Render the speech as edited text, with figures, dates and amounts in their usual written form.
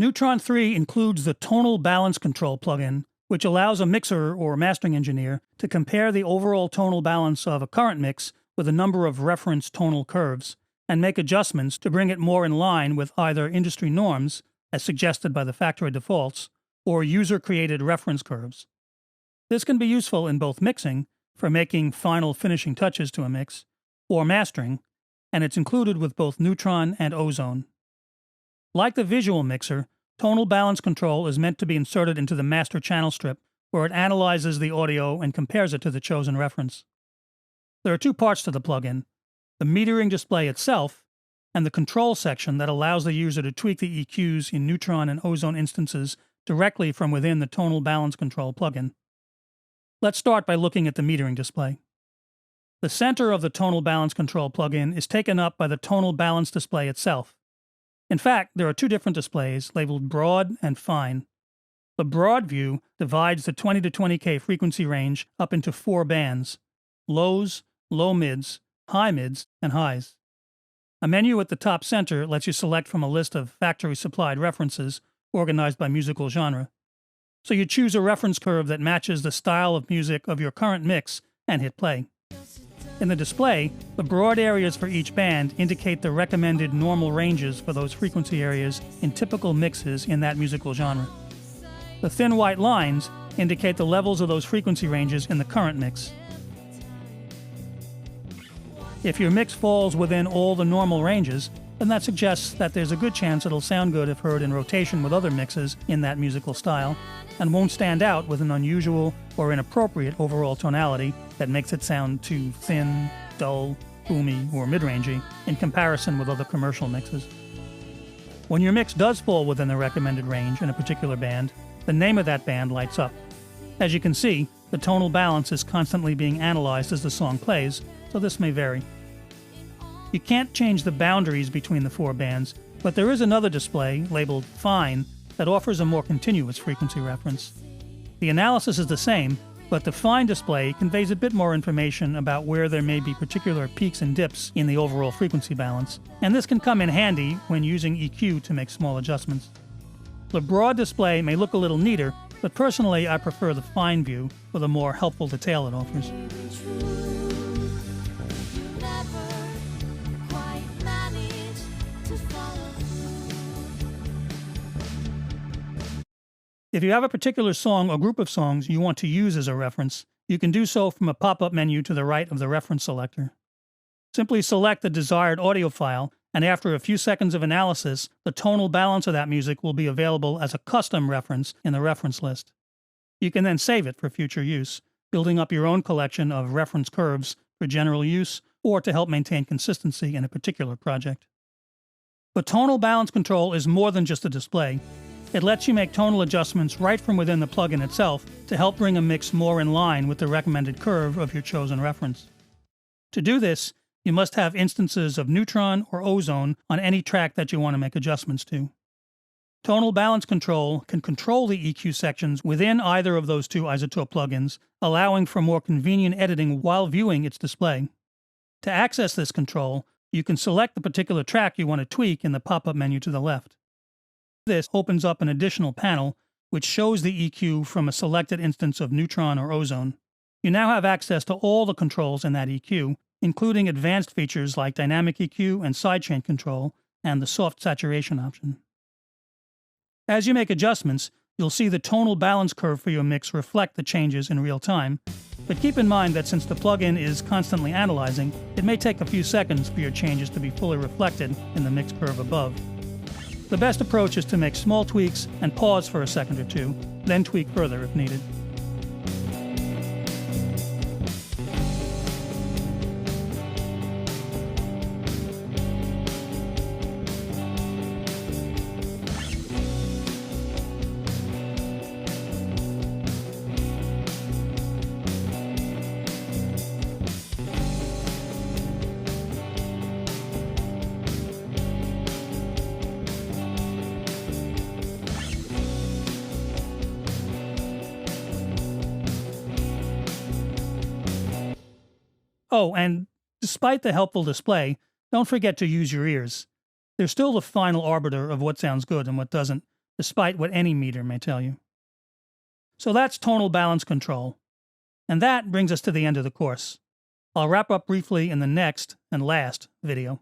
Neutron 3 includes the Tonal Balance Control plugin, which allows a mixer or mastering engineer to compare the overall tonal balance of a current mix with a number of reference tonal curves and make adjustments to bring it more in line with either industry norms, as suggested by the factory defaults, or user-created reference curves. This can be useful in both mixing, for making final finishing touches to a mix, or mastering, and it's included with both Neutron and Ozone. Like the visual mixer, Tonal Balance Control is meant to be inserted into the master channel strip, where it analyzes the audio and compares it to the chosen reference. There are two parts to the plugin: the metering display itself, and the control section that allows the user to tweak the EQs in Neutron and Ozone instances directly from within the Tonal Balance Control plugin. Let's start by looking at the metering display. The center of the Tonal Balance Control plugin is taken up by the tonal balance display itself. In fact, there are two different displays labeled Broad and Fine. The Broad view divides the 20 to 20K frequency range up into 4 bands: lows, low mids, high mids, and highs. A menu at the top center lets you select from a list of factory-supplied references organized by musical genre. So you choose a reference curve that matches the style of music of your current mix and hit play. In the display, the broad areas for each band indicate the recommended normal ranges for those frequency areas in typical mixes in that musical genre. The thin white lines indicate the levels of those frequency ranges in the current mix. If your mix falls within all the normal ranges, then that suggests that there's a good chance it'll sound good if heard in rotation with other mixes in that musical style, and won't stand out with an unusual or inappropriate overall tonality that makes it sound too thin, dull, boomy, or mid-rangey in comparison with other commercial mixes. When your mix does fall within the recommended range in a particular band, the name of that band lights up. As you can see, the tonal balance is constantly being analyzed as the song plays, so this may vary. You can't change the boundaries between the 4 bands, but there is another display, labeled Fine, that offers a more continuous frequency reference. The analysis is the same, but the Fine display conveys a bit more information about where there may be particular peaks and dips in the overall frequency balance, and this can come in handy when using EQ to make small adjustments. The broad display may look a little neater, but personally I prefer the Fine view for the more helpful detail it offers. If you have a particular song or group of songs you want to use as a reference, you can do so from a pop-up menu to the right of the reference selector. Simply select the desired audio file, and after a few seconds of analysis, the tonal balance of that music will be available as a custom reference in the reference list. You can then save it for future use, building up your own collection of reference curves for general use or to help maintain consistency in a particular project. But tonal balance control is more than just a display. It lets you make tonal adjustments right from within the plugin itself to help bring a mix more in line with the recommended curve of your chosen reference. To do this, you must have instances of Neutron or Ozone on any track that you want to make adjustments to. Tonal Balance Control can control the EQ sections within either of those 2 isotope plugins, allowing for more convenient editing while viewing its display. To access this control, you can select the particular track you want to tweak in the pop-up menu to the left. This opens up an additional panel which shows the EQ from a selected instance of Neutron or Ozone. You now have access to all the controls in that EQ, including advanced features like dynamic EQ and sidechain control, and the soft saturation option. As you make adjustments, you'll see the tonal balance curve for your mix reflect the changes in real time, but keep in mind that since the plugin is constantly analyzing, it may take a few seconds for your changes to be fully reflected in the mix curve above. The best approach is to make small tweaks and pause for a second or two, then tweak further if needed. Oh, and despite the helpful display, don't forget to use your ears. They're still the final arbiter of what sounds good and what doesn't, despite what any meter may tell you. So that's tonal balance control. And that brings us to the end of the course. I'll wrap up briefly in the next and last video.